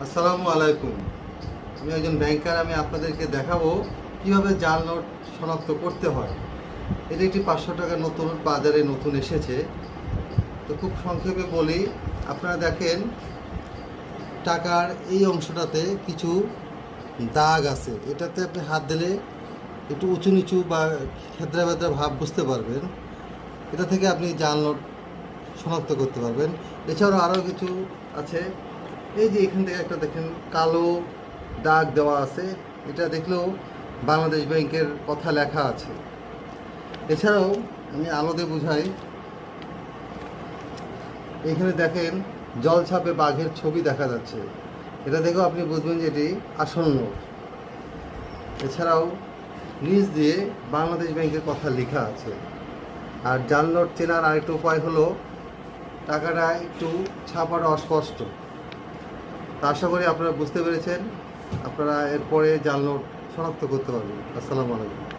আসসালামু আলাইকুম। আমি একজন ব্যাংকার। আমি আপনাদেরকে দেখাবো কিভাবে জাল নোট শনাক্ত করতে হয়। এটি একটি 500 টাকার নতুন নোট বাজারে নতুন এসেছে। তো খুব সংক্ষেপে বলি, আপনারা দেখেন টাকার এই অংশটাতে কিছু দাগ আছে। এটাতে আপনি হাত দিলে একটু উঁচু নিচু বা খেদ্রা বেদ্রা ভাব বুঝতে পারবেন। এটা থেকে আপনি জাল নোট শনাক্ত করতে পারবেন। এছাড়াও আরও কিছু আছে। এই যে এখান থেকে একটা দেখেন কালো দাগ দেওয়া আছে, এটা দেখলেও বাংলাদেশ ব্যাংকের কথা লেখা আছে। এছাড়াও আমি আলোতে বুঝাই, এখানে দেখেন জলছাপে বাঘের ছবি দেখা যাচ্ছে। এটা দেখেও আপনি বুঝবেন যে এটি আসল নোট। এছাড়াও নিচ দিয়ে বাংলাদেশ ব্যাংকের কথা লেখা আছে। আর জাল নোট চেনার আরেকটা উপায় হলো, টাকাটা একটু ছাপাটা অস্পষ্ট। তা আশা করি আপনারা বুঝতে পেরেছেন। আপনারা এরপরে জাল নোট শনাক্ত করতে পারবেন। আসসালামু আলাইকুম।